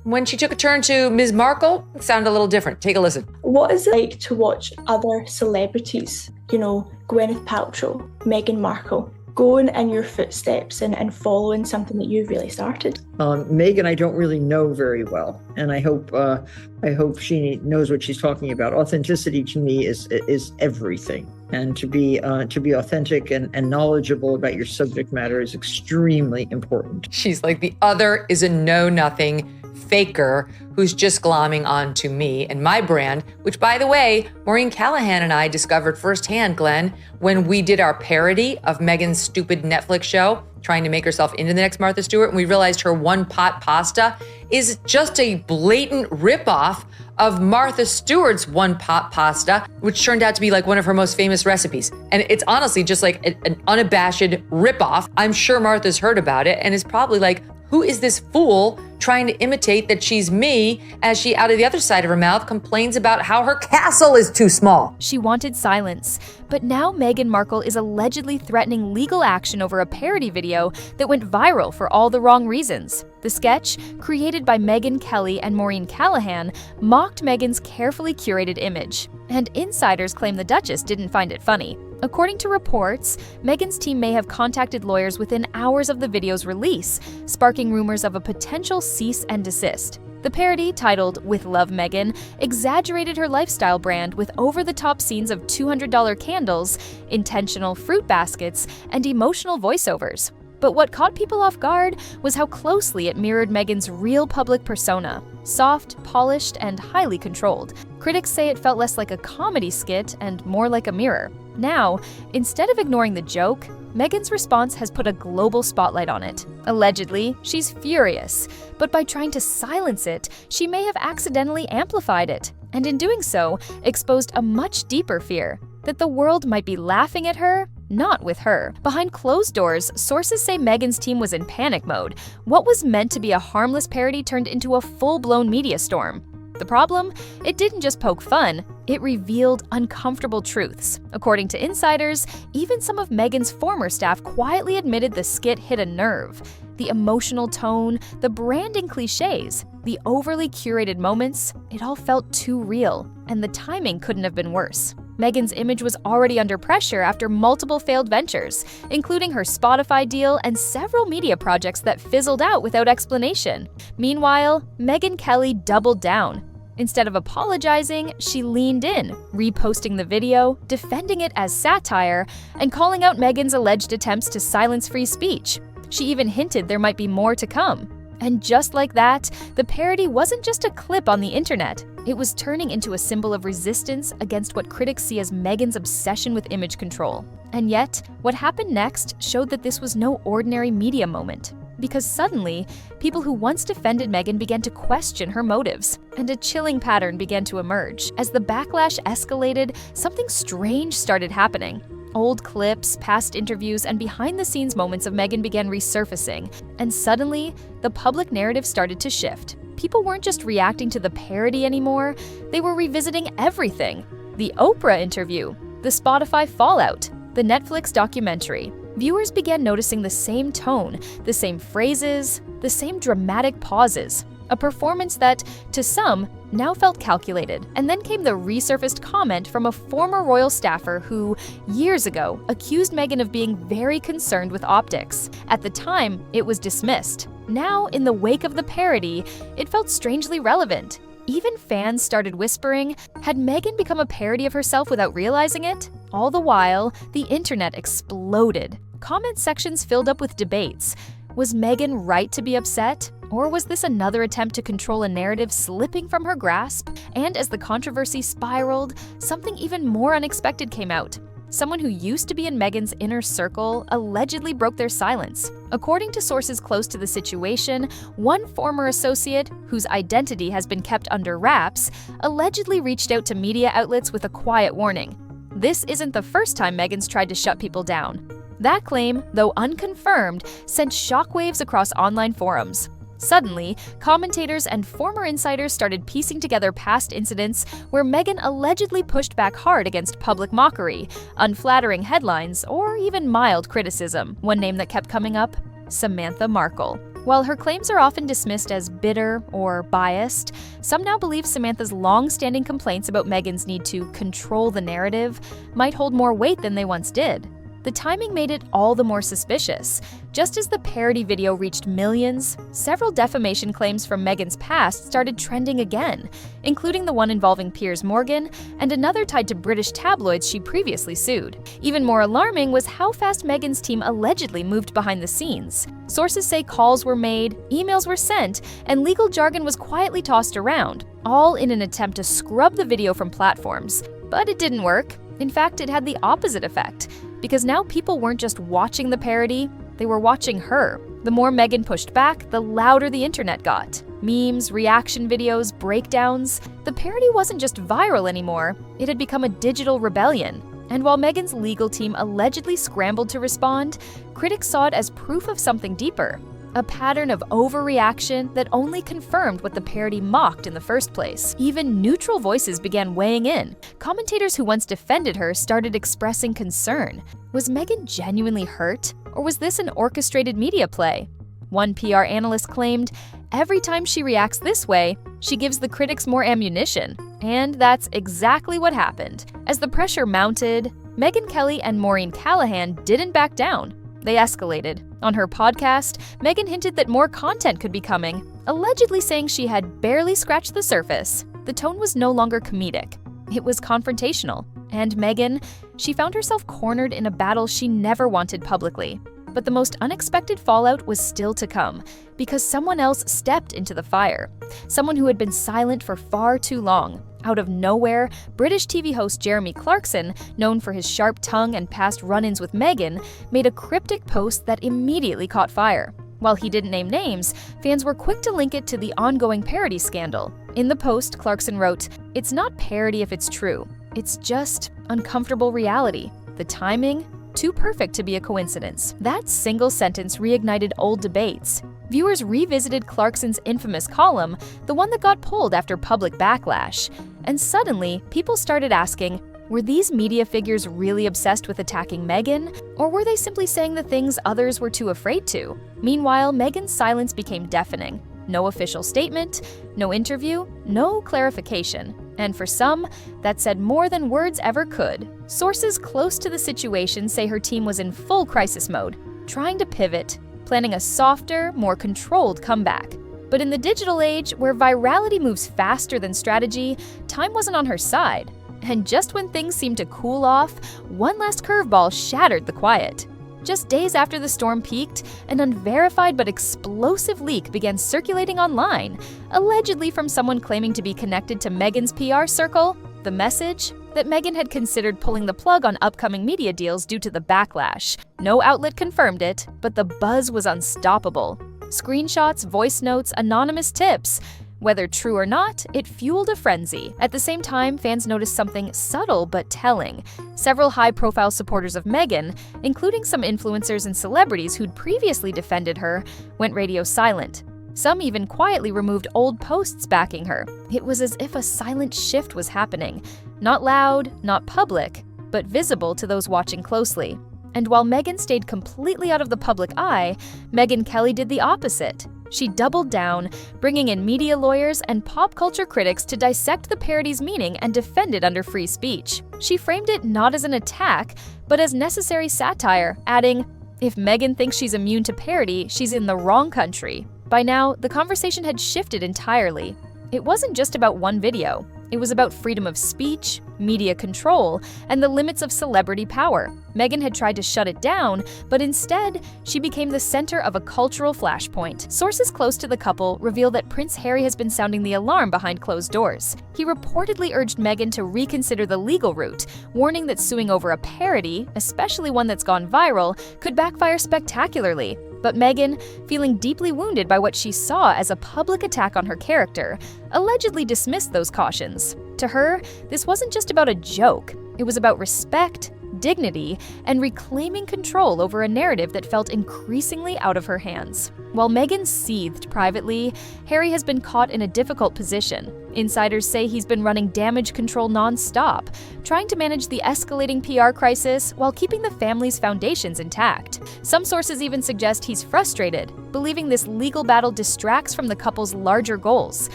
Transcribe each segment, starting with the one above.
When she took a turn to Ms. Markle, it sounded a little different. Take a listen. What is it like to watch other celebrities, Gwyneth Paltrow, Meghan Markle, going in your footsteps and following something that you've really started? Meghan, I don't really know very well, and I hope she knows what she's talking about. Authenticity to me is everything, and to be authentic and knowledgeable about your subject matter is extremely important. She's like, the other is a know-nothing faker who's just glomming onto me and my brand, which, by the way, Maureen Callahan and I discovered firsthand, Glenn, when we did our parody of Meghan's stupid Netflix show, trying to make herself into the next Martha Stewart, and we realized her one-pot pasta is just a blatant ripoff of Martha Stewart's one-pot pasta, which turned out to be like one of her most famous recipes. And it's honestly just like an unabashed ripoff. I'm sure Martha's heard about it and is probably like, who is this fool trying to imitate that she's me, as she, out of the other side of her mouth, complains about how her castle is too small? She wanted silence, but now Meghan Markle is allegedly threatening legal action over a parody video that went viral for all the wrong reasons. The sketch, created by Megyn Kelly and Maureen Callahan, mocked Meghan's carefully curated image, and insiders claim the Duchess didn't find it funny. According to reports, Meghan's team may have contacted lawyers within hours of the video's release, sparking rumors of a potential cease and desist. The parody, titled "With Love, Meghan," exaggerated her lifestyle brand with over-the-top scenes of $200 candles, intentional fruit baskets, and emotional voiceovers. But what caught people off guard was how closely it mirrored Meghan's real public persona: soft, polished, and highly controlled. Critics say it felt less like a comedy skit and more like a mirror. Now, instead of ignoring the joke, Meghan's response has put a global spotlight on it. Allegedly, she's furious, but by trying to silence it, she may have accidentally amplified it, and in doing so, exposed a much deeper fear: that the world might be laughing at her, not with her. Behind closed doors, sources say Meghan's team was in panic mode. What was meant to be a harmless parody turned into a full-blown media storm. The problem? It didn't just poke fun, it revealed uncomfortable truths. According to insiders, even some of Meghan's former staff quietly admitted the skit hit a nerve. The emotional tone, the branding cliches, the overly curated moments, it all felt too real, and the timing couldn't have been worse. Meghan's image was already under pressure after multiple failed ventures, including her Spotify deal and several media projects that fizzled out without explanation. Meanwhile, Megyn Kelly doubled down. Instead of apologizing, she leaned in, reposting the video, defending it as satire, and calling out Meghan's alleged attempts to silence free speech. She even hinted there might be more to come. And just like that, the parody wasn't just a clip on the internet. It was turning into a symbol of resistance against what critics see as Meghan's obsession with image control. And yet, what happened next showed that this was no ordinary media moment. Because suddenly, people who once defended Meghan began to question her motives, and a chilling pattern began to emerge. As the backlash escalated, something strange started happening. Old clips, past interviews, and behind-the-scenes moments of Meghan began resurfacing, and suddenly, the public narrative started to shift. People weren't just reacting to the parody anymore, they were revisiting everything. The Oprah interview, the Spotify fallout, the Netflix documentary. Viewers began noticing the same tone, the same phrases, the same dramatic pauses. A performance that, to some, now felt calculated. And then came the resurfaced comment from a former royal staffer who, years ago, accused Meghan of being very concerned with optics. At the time, it was dismissed. Now, in the wake of the parody, it felt strangely relevant. Even fans started whispering, had Meghan become a parody of herself without realizing it? All the while, the internet exploded. Comment sections filled up with debates. Was Meghan right to be upset? Or was this another attempt to control a narrative slipping from her grasp? And as the controversy spiraled, something even more unexpected came out. Someone who used to be in Meghan's inner circle allegedly broke their silence. According to sources close to the situation, one former associate, whose identity has been kept under wraps, allegedly reached out to media outlets with a quiet warning. This isn't the first time Meghan's tried to shut people down. That claim, though unconfirmed, sent shockwaves across online forums. Suddenly, commentators and former insiders started piecing together past incidents where Meghan allegedly pushed back hard against public mockery, unflattering headlines, or even mild criticism. One name that kept coming up: Samantha Markle. While her claims are often dismissed as bitter or biased, some now believe Samantha's long-standing complaints about Meghan's need to control the narrative might hold more weight than they once did. The timing made it all the more suspicious. Just as the parody video reached millions, several defamation claims from Meghan's past started trending again, including the one involving Piers Morgan and another tied to British tabloids she previously sued. Even more alarming was how fast Meghan's team allegedly moved behind the scenes. Sources say calls were made, emails were sent, and legal jargon was quietly tossed around, all in an attempt to scrub the video from platforms. But it didn't work. In fact, it had the opposite effect, because now people weren't just watching the parody, they were watching her. The more Meghan pushed back, the louder the internet got. Memes, reaction videos, breakdowns. The parody wasn't just viral anymore, it had become a digital rebellion. And while Meghan's legal team allegedly scrambled to respond, critics saw it as proof of something deeper. A pattern of overreaction that only confirmed what the parody mocked in the first place. Even neutral voices began weighing in. Commentators who once defended her started expressing concern. Was Meghan genuinely hurt, or was this an orchestrated media play? One PR analyst claimed, every time she reacts this way, she gives the critics more ammunition. And that's exactly what happened. As the pressure mounted, Meghan Kelly and Maureen Callahan didn't back down. They escalated. On her podcast, Meghan hinted that more content could be coming, allegedly saying she had barely scratched the surface. The tone was no longer comedic. It was confrontational. And Meghan, she found herself cornered in a battle she never wanted publicly. But the most unexpected fallout was still to come, because someone else stepped into the fire. Someone who had been silent for far too long. Out of nowhere, British TV host Jeremy Clarkson, known for his sharp tongue and past run-ins with Meghan, made a cryptic post that immediately caught fire. While he didn't name names, fans were quick to link it to the ongoing parody scandal. In the post, Clarkson wrote, "It's not parody if it's true. It's just uncomfortable reality. The timing? Too perfect to be a coincidence." That single sentence reignited old debates. Viewers revisited Clarkson's infamous column, the one that got pulled after public backlash. And suddenly, people started asking, were these media figures really obsessed with attacking Meghan, or were they simply saying the things others were too afraid to? Meanwhile, Meghan's silence became deafening. No official statement, no interview, no clarification. And for some, that said more than words ever could. Sources close to the situation say her team was in full crisis mode, trying to pivot, planning a softer, more controlled comeback. But in the digital age, where virality moves faster than strategy, time wasn't on her side. And just when things seemed to cool off, one last curveball shattered the quiet. Just days after the storm peaked, an unverified but explosive leak began circulating online, allegedly from someone claiming to be connected to Meghan's PR circle. The message? That Meghan had considered pulling the plug on upcoming media deals due to the backlash. No outlet confirmed it, but the buzz was unstoppable. Screenshots, voice notes, anonymous tips. Whether true or not, it fueled a frenzy. At the same time, fans noticed something subtle but telling. Several high-profile supporters of Meghan, including some influencers and celebrities who'd previously defended her, went radio silent. Some even quietly removed old posts backing her. It was as if a silent shift was happening. Not loud, not public, but visible to those watching closely. And while Meghan stayed completely out of the public eye, Meghan Kelly did the opposite. She doubled down, bringing in media lawyers and pop culture critics to dissect the parody's meaning and defend it under free speech. She framed it not as an attack, but as necessary satire, adding, "If Meghan thinks she's immune to parody, she's in the wrong country." By now, the conversation had shifted entirely. It wasn't just about one video. It was about freedom of speech, media control, and the limits of celebrity power. Meghan had tried to shut it down, but instead, she became the center of a cultural flashpoint. Sources close to the couple reveal that Prince Harry has been sounding the alarm behind closed doors. He reportedly urged Meghan to reconsider the legal route, warning that suing over a parody, especially one that's gone viral, could backfire spectacularly. But Meghan, feeling deeply wounded by what she saw as a public attack on her character, allegedly dismissed those cautions. To her, this wasn't just about a joke. It was about respect, dignity, and reclaiming control over a narrative that felt increasingly out of her hands. While Meghan seethed privately, Harry has been caught in a difficult position. Insiders say he's been running damage control non-stop, trying to manage the escalating PR crisis while keeping the family's foundations intact. Some sources even suggest he's frustrated, believing this legal battle distracts from the couple's larger goals: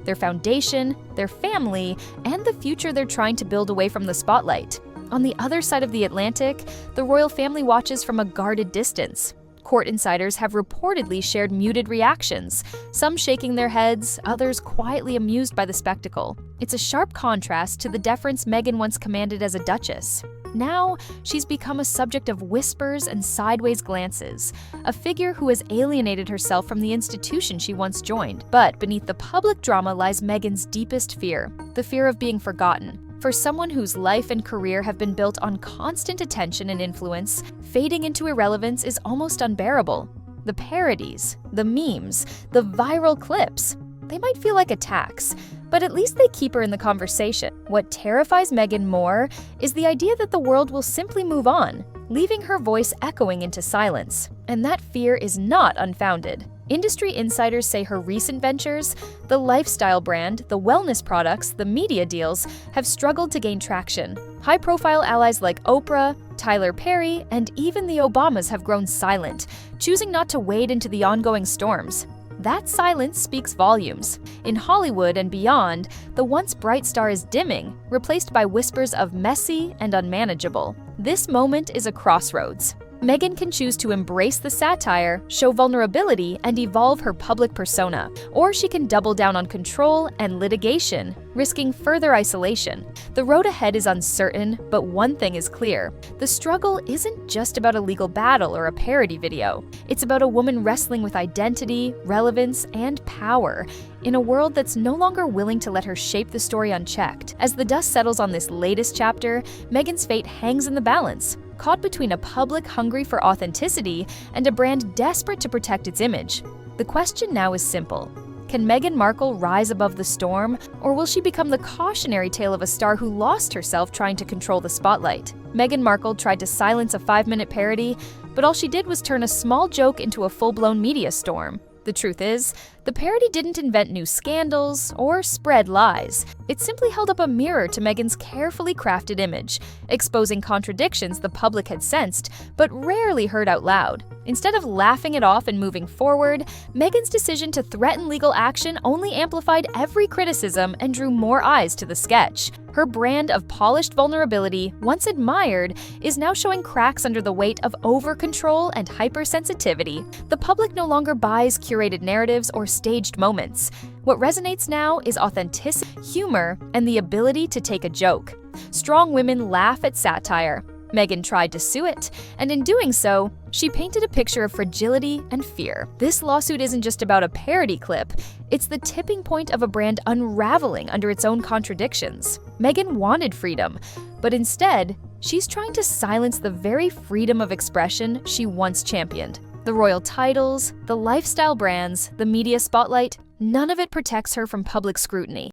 their foundation, their family, and the future they're trying to build away from the spotlight. On the other side of the Atlantic, the royal family watches from a guarded distance. Court insiders have reportedly shared muted reactions, some shaking their heads, others quietly amused by the spectacle. It's a sharp contrast to the deference Meghan once commanded as a duchess. Now, she's become a subject of whispers and sideways glances, a figure who has alienated herself from the institution she once joined. But beneath the public drama lies Meghan's deepest fear, the fear of being forgotten. For someone whose life and career have been built on constant attention and influence, fading into irrelevance is almost unbearable. The parodies, the memes, the viral clips, they might feel like attacks, but at least they keep her in the conversation. What terrifies Meghan more is the idea that the world will simply move on, leaving her voice echoing into silence. And that fear is not unfounded. Industry insiders say her recent ventures, the lifestyle brand, the wellness products, the media deals, have struggled to gain traction. High-profile allies like Oprah, Tyler Perry, and even the Obamas have grown silent, choosing not to wade into the ongoing storms. That silence speaks volumes. In Hollywood and beyond, the once bright star is dimming, replaced by whispers of messy and unmanageable. This moment is a crossroads. Meghan can choose to embrace the satire, show vulnerability, and evolve her public persona. Or she can double down on control and litigation, risking further isolation. The road ahead is uncertain, but one thing is clear. The struggle isn't just about a legal battle or a parody video. It's about a woman wrestling with identity, relevance, and power in a world that's no longer willing to let her shape the story unchecked. As the dust settles on this latest chapter, Meghan's fate hangs in the balance, caught between a public hungry for authenticity and a brand desperate to protect its image. The question now is simple. Can Meghan Markle rise above the storm, or will she become the cautionary tale of a star who lost herself trying to control the spotlight? Meghan Markle tried to silence a 5-minute parody, but all she did was turn a small joke into a full-blown media storm. The truth is, the parody didn't invent new scandals or spread lies. It simply held up a mirror to Meghan's carefully crafted image, exposing contradictions the public had sensed but rarely heard out loud. Instead of laughing it off and moving forward, Meghan's decision to threaten legal action only amplified every criticism and drew more eyes to the sketch. Her brand of polished vulnerability, once admired, is now showing cracks under the weight of over-control and hypersensitivity. The public no longer buys curated narratives or staged moments. What resonates now is authenticity, humor, and the ability to take a joke. Strong women laugh at satire. Meghan tried to sue it, and in doing so, she painted a picture of fragility and fear. This lawsuit isn't just about a parody clip, it's the tipping point of a brand unraveling under its own contradictions. Meghan wanted freedom, but instead, she's trying to silence the very freedom of expression she once championed. The royal titles, the lifestyle brands, the media spotlight, none of it protects her from public scrutiny.